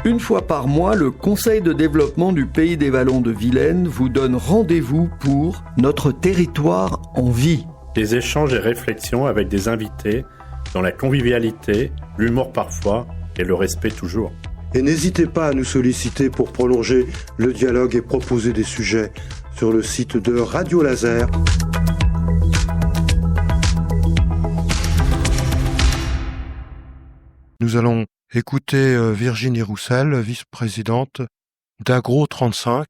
Une fois par mois, le Conseil de développement du Pays des Vallons de Vilaine vous donne rendez-vous pour Notre territoire en vie. Des échanges et réflexions avec des invités dans la convivialité, l'humour parfois et le respect toujours. Et n'hésitez pas à nous solliciter pour prolonger le dialogue et proposer des sujets sur le site de Radio Laser. Nous allons écouter Virginie Roussel, vice-présidente d'Agro 35.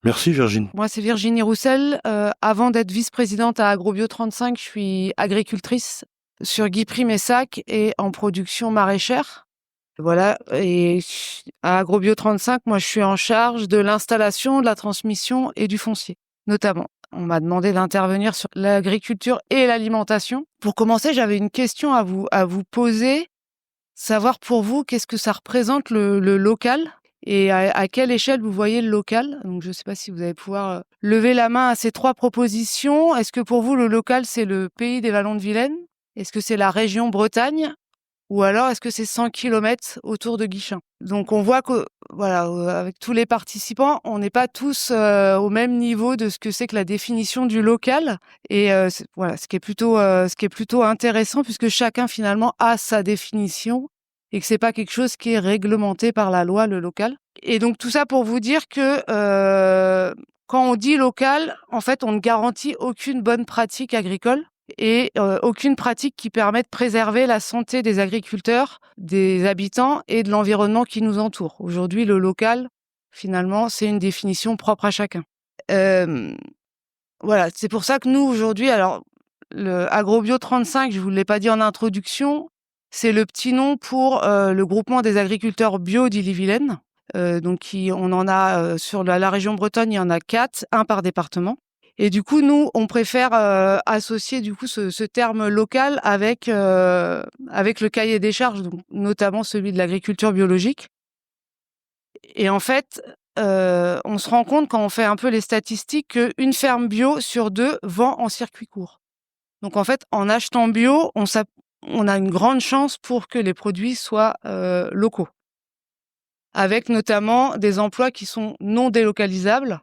Merci Virginie. Moi, c'est Virginie Roussel. Avant d'être vice-présidente à AgroBio 35, je suis agricultrice sur Guipry-Messac et en production maraîchère. Voilà. Et à AgroBio 35, moi, je suis en charge de l'installation, de la transmission et du foncier, notamment. On m'a demandé d'intervenir sur l'agriculture et l'alimentation. Pour commencer, j'avais une question à vous poser. Savoir pour vous, qu'est-ce que ça représente le local et à quelle échelle vous voyez le local. Donc, je ne sais pas si vous allez pouvoir lever la main à ces trois propositions. Est-ce que pour vous, le local, c'est le Pays des Vallons de Vilaine? Est-ce que c'est la région Bretagne? Ou alors, est-ce que c'est 100 km autour de Guichen? Donc, on voit que, voilà, avec tous les participants, on n'est pas tous au même niveau de ce que c'est que la définition du local. Et voilà, ce qui est plutôt intéressant, puisque chacun, finalement, a sa définition et que c'est pas quelque chose qui est réglementé par la loi, le local. Et donc, tout ça pour vous dire que quand on dit local, en fait, on ne garantit aucune bonne pratique agricole et aucune pratique qui permet de préserver la santé des agriculteurs, des habitants et de l'environnement qui nous entoure. Aujourd'hui, le local, finalement, c'est une définition propre à chacun. Voilà, c'est pour ça que nous, aujourd'hui, alors, le AgroBio 35, je vous l'ai pas dit en introduction, c'est le petit nom pour le groupement des agriculteurs bio d'Ille-et-Vilaine. Donc, on en a sur la région Bretonne, il y en a 4, un par département. Et du coup, nous, on préfère associer du coup ce terme local avec le cahier des charges, donc, notamment celui de l'agriculture biologique. Et en fait, on se rend compte quand on fait un peu les statistiques qu'une ferme bio sur 2 vend en circuit court. Donc en fait, en achetant bio, on a une grande chance pour que les produits soient locaux, avec notamment des emplois qui sont non délocalisables.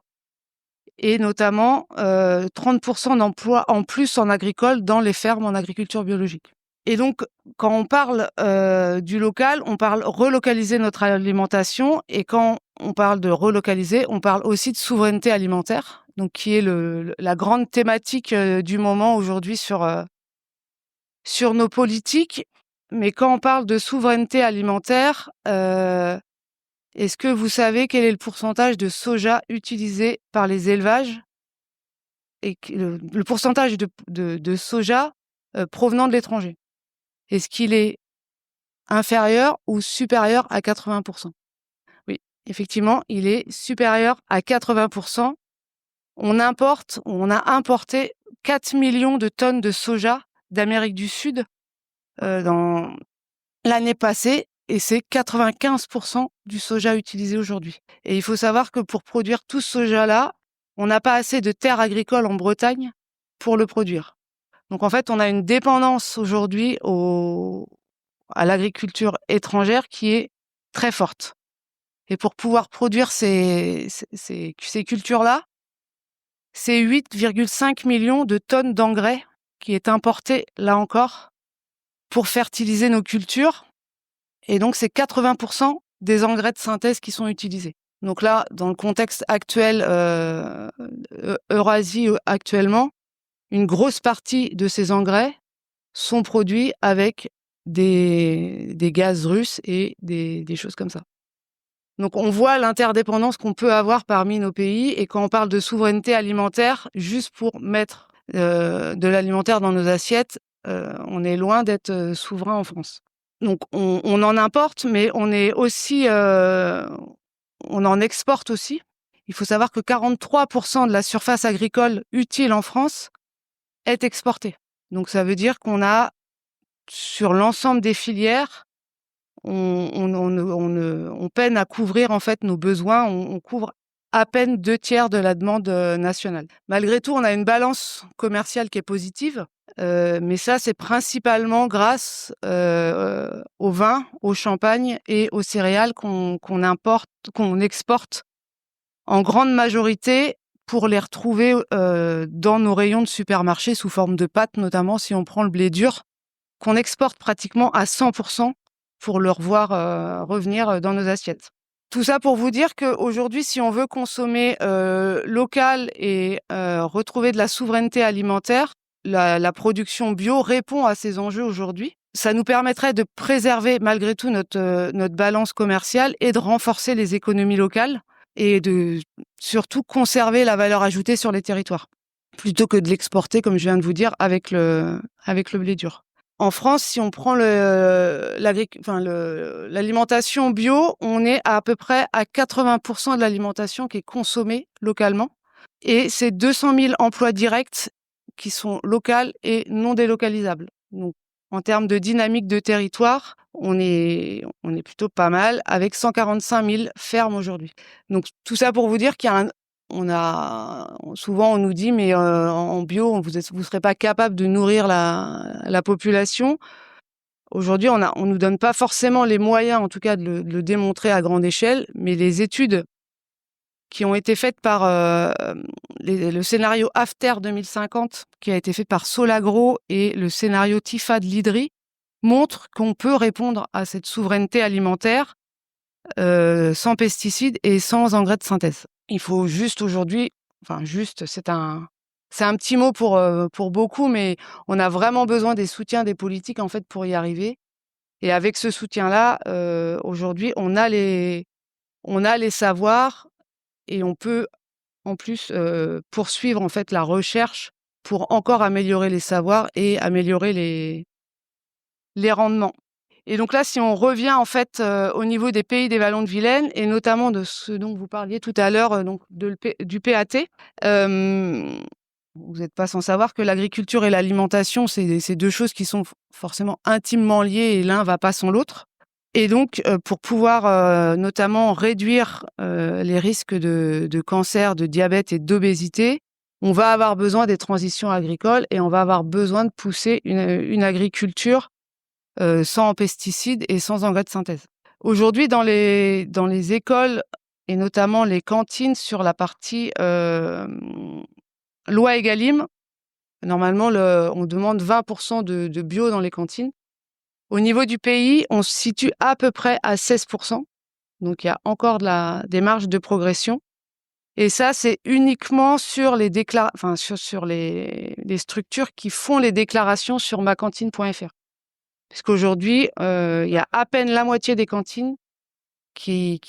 Et notamment 30% d'emplois en plus en agricole dans les fermes en agriculture biologique. Et donc, quand on parle du local, on parle relocaliser notre alimentation. Et quand on parle de relocaliser, on parle aussi de souveraineté alimentaire, donc qui est la grande thématique du moment aujourd'hui sur nos politiques. Mais quand on parle de souveraineté alimentaire, est-ce que vous savez quel est le pourcentage de soja utilisé par les élevages et le pourcentage de soja provenant de l'étranger? Est-ce qu'il est inférieur ou supérieur à 80%? Oui, effectivement, il est supérieur à 80%. On a importé 4 millions de tonnes de soja d'Amérique du Sud dans l'année passée. Et c'est 95% du soja utilisé aujourd'hui. Et il faut savoir que pour produire tout ce soja-là, on n'a pas assez de terres agricoles en Bretagne pour le produire. Donc en fait, on a une dépendance aujourd'hui à l'agriculture étrangère qui est très forte. Et pour pouvoir produire ces cultures-là, c'est 8,5 millions de tonnes d'engrais qui est importé, là encore, pour fertiliser nos cultures. Et donc, c'est 80% des engrais de synthèse qui sont utilisés. Donc là, dans le contexte actuel, Eurasie actuellement, une grosse partie de ces engrais sont produits avec des gaz russes et des choses comme ça. Donc, on voit l'interdépendance qu'on peut avoir parmi nos pays. Et quand on parle de souveraineté alimentaire, juste pour mettre de l'alimentaire dans nos assiettes, on est loin d'être souverain en France. Donc, on en importe, mais on est aussi, on en exporte aussi. Il faut savoir que 43% de la surface agricole utile en France est exportée. Donc, ça veut dire qu'on a, sur l'ensemble des filières, on peine à couvrir en fait nos besoins. On couvre à peine 2/3 de la demande nationale. Malgré tout, on a une balance commerciale qui est positive. Mais ça, c'est principalement grâce au vin, au champagne et aux céréales qu'on exporte en grande majorité pour les retrouver dans nos rayons de supermarché sous forme de pâtes, notamment si on prend le blé dur, qu'on exporte pratiquement à 100% pour le revoir revenir dans nos assiettes. Tout ça pour vous dire qu'aujourd'hui, si on veut consommer local et retrouver de la souveraineté alimentaire, la production bio répond à ces enjeux aujourd'hui. Ça nous permettrait de préserver malgré tout notre balance commerciale et de renforcer les économies locales et de surtout conserver la valeur ajoutée sur les territoires, plutôt que de l'exporter, comme je viens de vous dire, avec le blé dur. En France, si on prend l'alimentation bio, on est à peu près à 80% de l'alimentation qui est consommée localement. Et c'est 200 000 emplois directs qui sont locaux et non délocalisables. Donc, en termes de dynamique de territoire, on est plutôt pas mal, avec 145 000 fermes aujourd'hui. Donc, tout ça pour vous dire qu'il y a souvent on nous dit mais en bio vous serez pas capable de nourrir la population. Aujourd'hui on nous donne pas forcément les moyens en tout cas de le démontrer à grande échelle, mais les études qui ont été faites par le scénario AFTER 2050 qui a été fait par Solagro et le scénario TIFA de l'IDRI montrent qu'on peut répondre à cette souveraineté alimentaire sans pesticides et sans engrais de synthèse. Il faut juste aujourd'hui, c'est un petit mot pour beaucoup, mais on a vraiment besoin des soutiens des politiques en fait pour y arriver. Et avec ce soutien-là, aujourd'hui, on a les savoirs et on peut en plus poursuivre en fait la recherche pour encore améliorer les savoirs et améliorer les rendements. Et donc là, si on revient en fait au niveau des pays des Vallons de Vilaine et notamment de ce dont vous parliez tout à l'heure, donc du PAT, vous n'êtes pas sans savoir que l'agriculture et l'alimentation, c'est deux choses qui sont forcément intimement liées et l'un va pas sans l'autre. Et donc, pour pouvoir notamment réduire les risques de cancer, de diabète et d'obésité, on va avoir besoin des transitions agricoles et on va avoir besoin de pousser une agriculture sans pesticides et sans engrais de synthèse. Aujourd'hui, dans les écoles et notamment les cantines sur la partie loi Egalim, normalement, on demande 20% de bio dans les cantines. Au niveau du pays, on se situe à peu près à 16%. Donc, il y a encore des marges de progression. Et ça, c'est uniquement sur les sur les structures qui font les déclarations sur macantine.fr. Parce qu'aujourd'hui, il y a à peine la moitié des cantines qui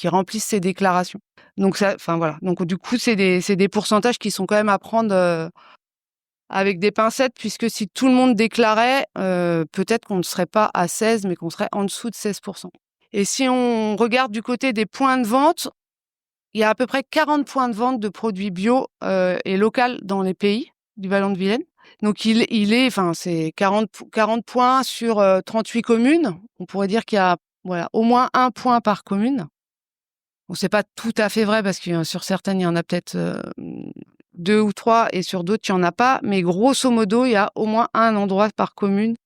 remplissent ces déclarations. Donc voilà. Donc du coup, c'est des pourcentages qui sont quand même à prendre avec des pincettes, puisque si tout le monde déclarait, peut-être qu'on ne serait pas à 16, mais qu'on serait en dessous de 16%. Et si on regarde du côté des points de vente, il y a à peu près 40 points de vente de produits bio et locaux dans les pays du Vallon de Vilaine. Donc c'est 40 points sur 38 communes. On pourrait dire qu'il y a au moins un point par commune. Bon, c'est pas tout à fait vrai parce que sur certaines il y en a peut-être 2 ou 3 et sur d'autres il y en a pas. Mais grosso modo il y a au moins un endroit par commune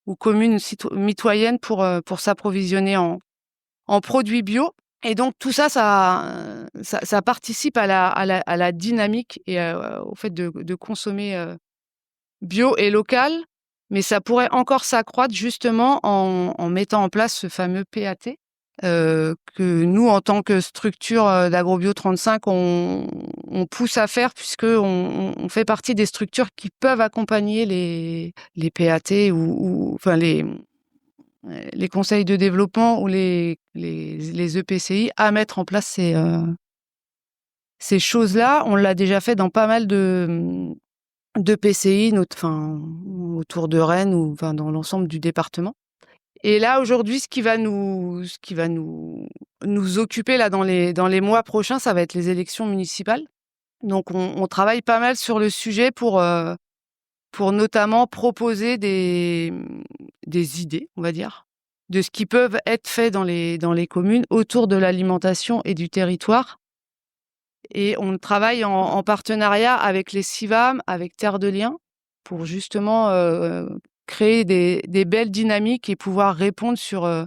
ou commune mitoyenne pour s'approvisionner en produits bio. Et donc tout ça participe à la dynamique et au fait de consommer bio et local, mais ça pourrait encore s'accroître justement en mettant en place ce fameux PAT que nous, en tant que structure d'AgroBio 35, on pousse à faire puisque on fait partie des structures qui peuvent accompagner les PAT ou les conseils de développement ou les EPCI à mettre en place ces choses-là. On l'a déjà fait dans pas mal de PCI, autour de Rennes ou dans l'ensemble du département. Et là aujourd'hui, ce qui va nous occuper là dans les mois prochains, ça va être les élections municipales. Donc on travaille pas mal sur le sujet pour notamment proposer des idées, on va dire, de ce qui peut être fait dans les communes autour de l'alimentation et du territoire. Et on travaille en partenariat avec les CIVAM, avec Terre de Liens, pour justement créer des belles dynamiques et pouvoir répondre sur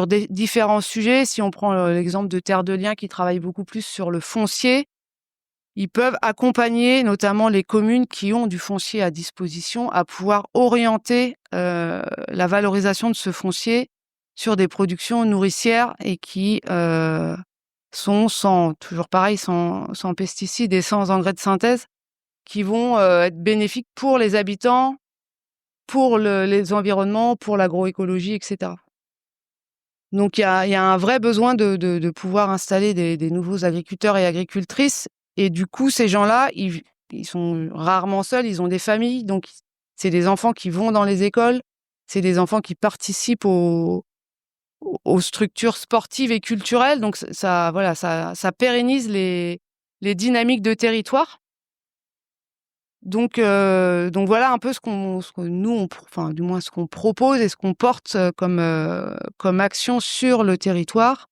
des différents sujets. Si on prend l'exemple de Terre de Liens qui travaille beaucoup plus sur le foncier, ils peuvent accompagner notamment les communes qui ont du foncier à disposition à pouvoir orienter la valorisation de ce foncier sur des productions nourricières et qui sont sans pesticides et sans engrais de synthèse, qui vont être bénéfiques pour les habitants, pour les environnements, pour l'agroécologie, etc. Donc il y a un vrai besoin de pouvoir installer des nouveaux agriculteurs et agricultrices. Et du coup, ces gens-là, ils sont rarement seuls, ils ont des familles. Donc c'est des enfants qui vont dans les écoles, c'est des enfants qui participent aux structures sportives et culturelles. Donc ça pérennise les dynamiques de territoire. Donc voilà un peu ce qu'on propose et ce qu'on porte comme action sur le territoire.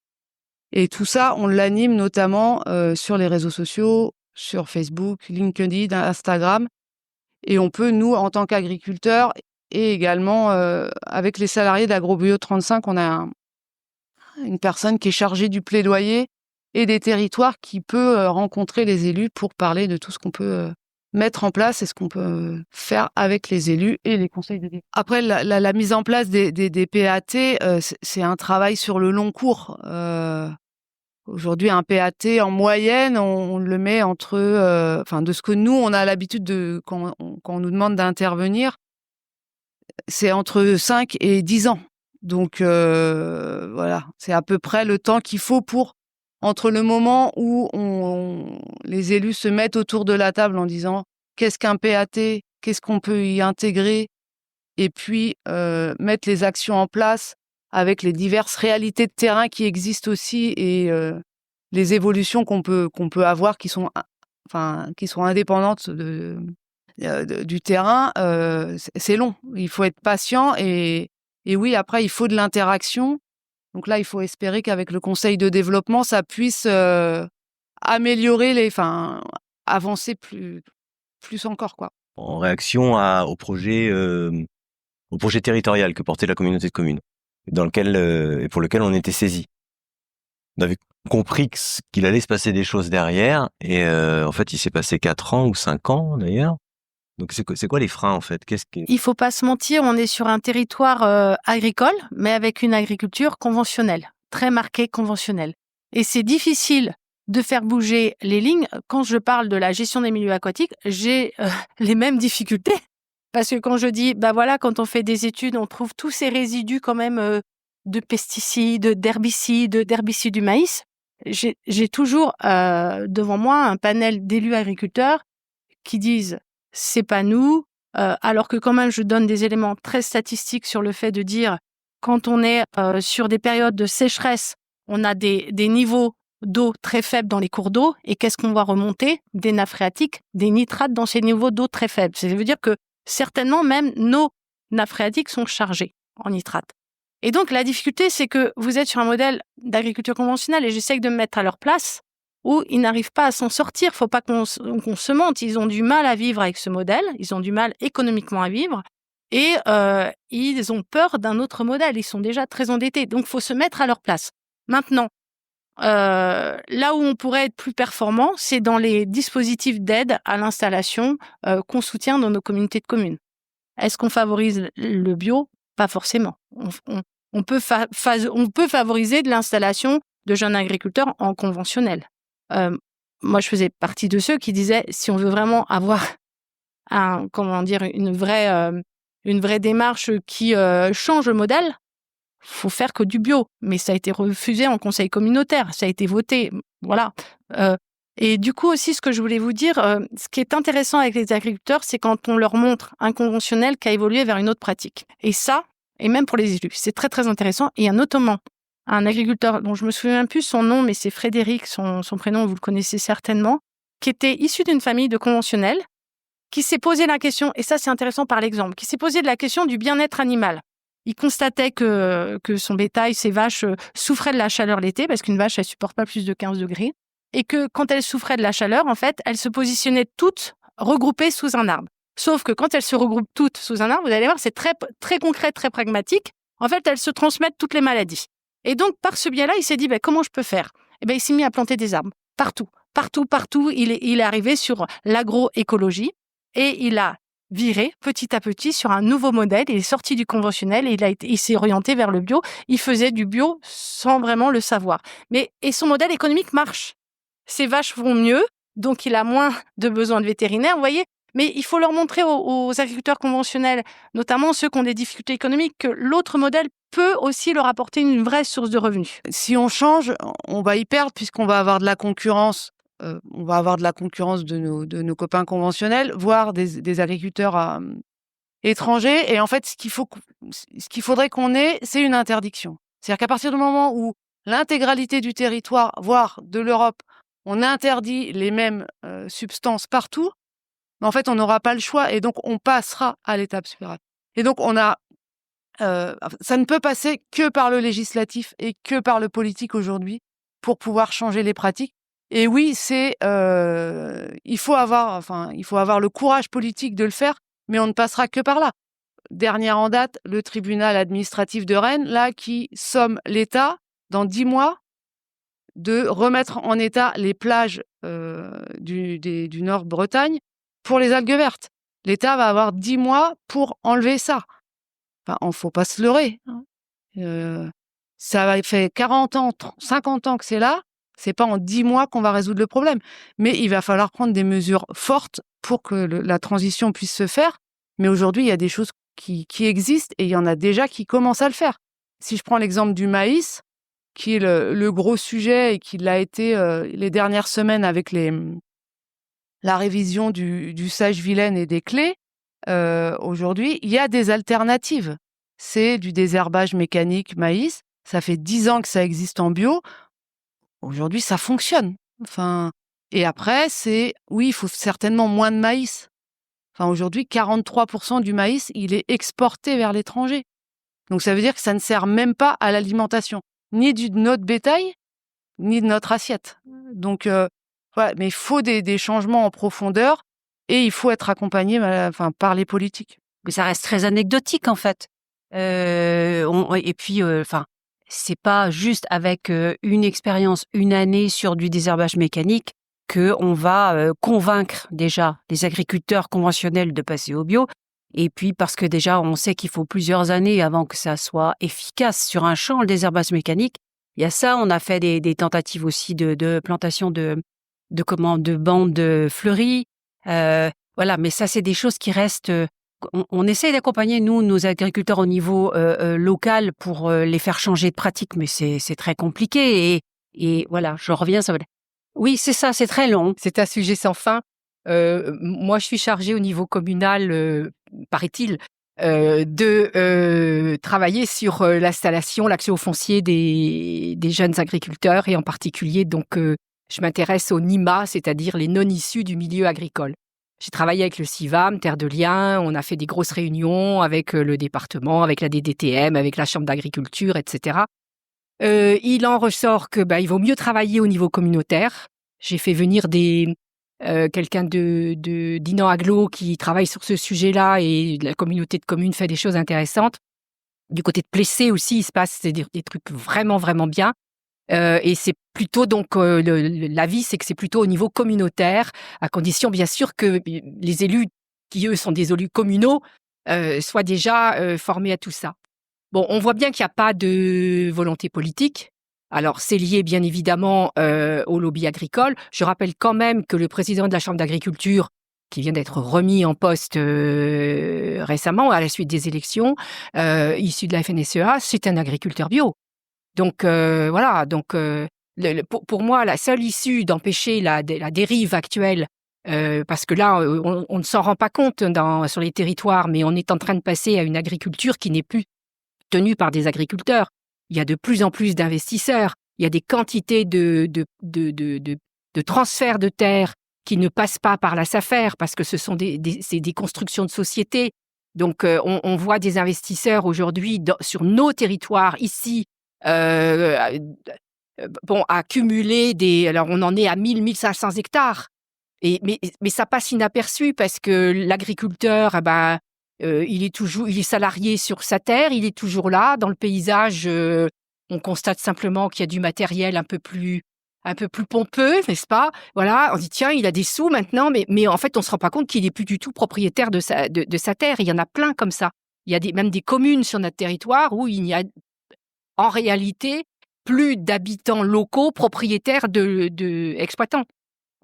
Et tout ça, on l'anime notamment sur les réseaux sociaux, sur Facebook, LinkedIn, Instagram. Et on peut, nous, en tant qu'agriculteurs, et également avec les salariés d'AgroBio 35, on a une personne qui est chargée du plaidoyer et des territoires qui peut rencontrer les élus pour parler de tout ce qu'on peut mettre en place et ce qu'on peut faire avec les élus et les conseils de développement. Après, la mise en place des PAT, c'est un travail sur le long cours. Aujourd'hui, un PAT, en moyenne, on le met entre... de ce que nous, on a l'habitude de... Quand on nous demande d'intervenir, c'est entre 5 et 10 ans. Donc, voilà, c'est à peu près le temps qu'il faut pour... Entre le moment où les élus se mettent autour de la table en disant qu'est-ce qu'un PAT, qu'est-ce qu'on peut y intégrer, et puis mettre les actions en place avec les diverses réalités de terrain qui existent aussi et les évolutions qu'on peut avoir qui sont indépendantes du terrain, c'est long. Il faut être patient et oui, après, il faut de l'interaction. Donc là, il faut espérer qu'avec le conseil de développement, ça puisse améliorer avancer plus encore, quoi. En réaction au projet territorial que portait la communauté de communes, dans lequel et pour lequel on était saisi. On avait compris qu'il allait se passer des choses derrière, et en fait, il s'est passé 4 ans ou 5 ans d'ailleurs. Donc c'est quoi les freins en fait? Il faut pas se mentir, on est sur un territoire agricole, mais avec une agriculture conventionnelle, très marquée conventionnelle. Et c'est difficile de faire bouger les lignes. Quand je parle de la gestion des milieux aquatiques, j'ai les mêmes difficultés. Parce que quand je dis, quand on fait des études, on trouve tous ces résidus quand même de pesticides, d'herbicides du maïs. J'ai toujours devant moi un panel d'élus agriculteurs qui disent c'est pas nous, alors que quand même je donne des éléments très statistiques sur le fait de dire quand on est sur des périodes de sécheresse, on a des niveaux d'eau très faibles dans les cours d'eau, et qu'est-ce qu'on va remonter? Des nappes phréatiques, des nitrates dans ces niveaux d'eau très faibles. Ça veut dire que certainement même nos nappes phréatiques sont chargées en nitrates. Et donc la difficulté, c'est que vous êtes sur un modèle d'agriculture conventionnelle, et j'essaie de me mettre à leur place, où ils n'arrivent pas à s'en sortir. Faut pas qu'on se mente. Ils ont du mal à vivre avec ce modèle. Ils ont du mal économiquement à vivre. Et ils ont peur d'un autre modèle. Ils sont déjà très endettés. Donc, faut se mettre à leur place. Maintenant, là où on pourrait être plus performant, c'est dans les dispositifs d'aide à l'installation qu'on soutient dans nos communautés de communes. Est-ce qu'on favorise le bio? Pas forcément. On peut favoriser de l'installation de jeunes agriculteurs en conventionnel. Moi, je faisais partie de ceux qui disaient, si on veut vraiment avoir une vraie démarche qui change le modèle, faut faire que du bio. Mais ça a été refusé en conseil communautaire, ça a été voté, voilà. Et du coup aussi, ce que je voulais vous dire, ce qui est intéressant avec les agriculteurs, c'est quand on leur montre un conventionnel qui a évolué vers une autre pratique. Et ça, et même pour les élus, c'est très très intéressant. Et il y a notamment un agriculteur dont je me souviens plus son nom, mais c'est Frédéric, son prénom, vous le connaissez certainement, qui était issu d'une famille de conventionnels, qui s'est posé la question, et ça c'est intéressant par l'exemple, qui s'est posé de la question du bien-être animal. Il constatait que son bétail, ses vaches, souffraient de la chaleur l'été, parce qu'une vache, elle supporte pas plus de 15 degrés, et que quand elle souffrait de la chaleur, en fait, elles se positionnaient toutes regroupées sous un arbre. Sauf que quand elles se regroupent toutes sous un arbre, vous allez voir, c'est très, très concret, très pragmatique. En fait, elles se transmettent toutes les maladies. Et donc, par ce biais-là, il s'est dit, comment je peux faire? Il s'est mis à planter des arbres. Partout. Il est arrivé sur l'agroécologie et il a viré petit à petit sur un nouveau modèle. Il est sorti du conventionnel et il s'est orienté vers le bio. Il faisait du bio sans vraiment le savoir. Et son modèle économique marche. Ses vaches vont mieux, donc il a moins de besoins de vétérinaires, vous voyez. Mais il faut leur montrer aux agriculteurs conventionnels, notamment ceux qui ont des difficultés économiques, que l'autre modèle peut aussi leur apporter une vraie source de revenus. Si on change, on va y perdre puisqu'on va avoir de la concurrence. On va avoir de la concurrence de nos copains conventionnels, voire des agriculteurs étrangers. Et en fait, ce qu'il faudrait qu'on ait, c'est une interdiction. C'est-à-dire qu'à partir du moment où l'intégralité du territoire, voire de l'Europe, on interdit les mêmes substances partout, en fait, on n'aura pas le choix et donc on passera à l'étape supérieure. Et donc, ça ne peut passer que par le législatif et que par le politique aujourd'hui pour pouvoir changer les pratiques. Et oui, il faut avoir le courage politique de le faire, mais on ne passera que par là. Dernière en date, le tribunal administratif de Rennes, là, qui somme l'État dans 10 mois de remettre en état les plages du Nord-Bretagne pour les algues vertes. L'État va avoir 10 mois pour enlever ça. Enfin, faut pas se leurrer. Ça fait 40 ans, 50 ans que c'est là. C'est pas en 10 mois qu'on va résoudre le problème. Mais il va falloir prendre des mesures fortes pour que la transition puisse se faire. Mais aujourd'hui, il y a des choses qui existent et il y en a déjà qui commencent à le faire. Si je prends l'exemple du maïs, qui est le gros sujet et qui l'a été les dernières semaines avec la révision du Sage-Vilaine et des clés, aujourd'hui, il y a des alternatives. C'est du désherbage mécanique maïs. Ça fait 10 ans que ça existe en bio. Aujourd'hui, ça fonctionne. Et après, il faut certainement moins de maïs. Aujourd'hui, 43% du maïs, il est exporté vers l'étranger. Donc, ça veut dire que ça ne sert même pas à l'alimentation, ni de notre bétail, ni de notre assiette. Donc, voilà. Mais il faut des changements en profondeur et il faut être accompagné par les politiques. Mais ça reste très anecdotique, en fait. Et puis, c'est pas juste avec une expérience, une année sur du désherbage mécanique que on va convaincre déjà les agriculteurs conventionnels de passer au bio. Et puis parce que déjà on sait qu'il faut plusieurs années avant que ça soit efficace sur un champ, le désherbage mécanique. Il y a ça, on a fait des tentatives aussi de plantation de bandes fleuries. Voilà, mais ça c'est des choses qui restent. On essaie d'accompagner, nous, nos agriculteurs au niveau local pour les faire changer de pratique, mais c'est très compliqué. Et voilà, je reviens. Oui, c'est ça, c'est très long. C'est un sujet sans fin. Moi, je suis chargée au niveau communal, paraît-il, de travailler sur l'installation, l'accès au foncier des jeunes agriculteurs et en particulier, donc, je m'intéresse aux NIMA, c'est-à-dire les non-issus du milieu agricole. J'ai travaillé avec le CIVAM, Terre de Liens, on a fait des grosses réunions avec le département, avec la DDTM, avec la Chambre d'agriculture, etc. Il en ressort que il vaut mieux travailler au niveau communautaire. J'ai fait venir quelqu'un d'Inan Aglo qui travaille sur ce sujet-là et la communauté de communes fait des choses intéressantes. Du côté de Plessé aussi, il se passe des trucs vraiment, vraiment bien. Et c'est plutôt donc l'avis, c'est que c'est plutôt au niveau communautaire, à condition bien sûr que les élus, qui eux sont des élus communaux, soient déjà formés à tout ça. Bon, on voit bien qu'il n'y a pas de volonté politique. Alors, c'est lié bien évidemment au lobby agricole. Je rappelle quand même que le président de la Chambre d'agriculture, qui vient d'être remis en poste récemment à la suite des élections, issu de la FNSEA, c'est un agriculteur bio. Donc voilà. Donc pour moi, la seule issue d'empêcher la dérive actuelle, parce que là, on ne s'en rend pas compte sur les territoires, mais on est en train de passer à une agriculture qui n'est plus tenue par des agriculteurs. Il y a de plus en plus d'investisseurs. Il y a des quantités de transferts de terres qui ne passent pas par la SAFER parce que ce sont c'est des constructions de sociétés. Donc, on voit des investisseurs aujourd'hui sur nos territoires ici, accumuler alors on en est à 1500 hectares. Mais ça passe inaperçu parce que l'agriculteur, il est salarié sur sa terre, il est toujours là. Dans le paysage, on constate simplement qu'il y a du matériel un peu plus pompeux, n'est-ce pas? Voilà, on dit tiens, il a des sous maintenant, mais en fait, on se rend pas compte qu'il est plus du tout propriétaire de sa terre. Il y en a plein comme ça. Il y a même des communes sur notre territoire où il n'y a en réalité plus d'habitants locaux propriétaires de exploitants.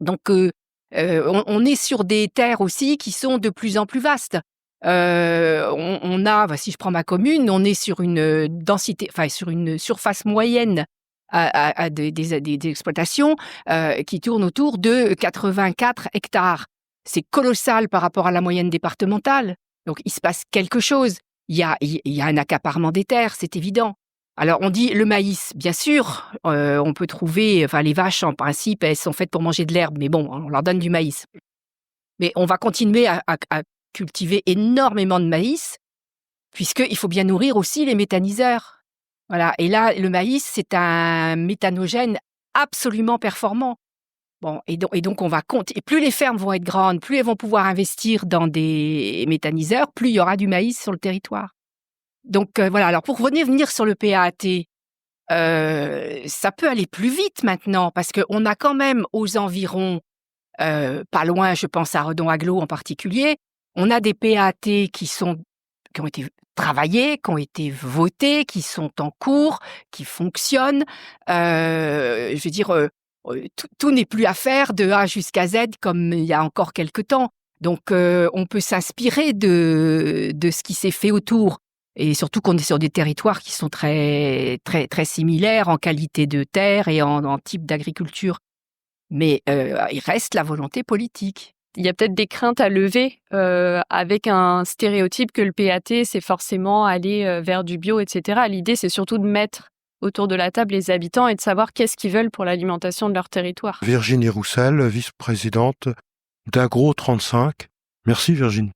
Donc, on est sur des terres aussi qui sont de plus en plus vastes. On a, si je prends ma commune, on est sur une densité, sur une surface moyenne à des exploitations qui tournent autour de 84 hectares. C'est colossal par rapport à la moyenne départementale. Donc, il se passe quelque chose. Il y a un accaparement des terres, c'est évident. Alors, on dit le maïs, bien sûr, on peut trouver, les vaches, en principe, elles sont faites pour manger de l'herbe, mais bon, on leur donne du maïs. Mais on va continuer à cultiver énormément de maïs, puisqu'il faut bien nourrir aussi les méthaniseurs. Voilà. Et là, le maïs, c'est un méthanogène absolument performant. Bon, et donc on va compter. Et plus les fermes vont être grandes, plus elles vont pouvoir investir dans des méthaniseurs, plus il y aura du maïs sur le territoire. Donc voilà. Alors pour venir sur le PAT, ça peut aller plus vite maintenant parce qu'on a quand même aux environs, pas loin, je pense à Redon-Aglo en particulier, on a des PAT qui ont été travaillés, qui ont été votés, qui sont en cours, qui fonctionnent. Je veux dire, tout n'est plus à faire de A jusqu'à Z comme il y a encore quelque temps. Donc, on peut s'inspirer de ce qui s'est fait autour. Et surtout qu'on est sur des territoires qui sont très, très, très similaires en qualité de terre et en type d'agriculture. Mais il reste la volonté politique. Il y a peut-être des craintes à lever avec un stéréotype que le PAT, c'est forcément aller vers du bio, etc. L'idée, c'est surtout de mettre autour de la table les habitants et de savoir qu'est-ce qu'ils veulent pour l'alimentation de leur territoire. Virginie Roussel, vice-présidente d'Agro 35. Merci Virginie.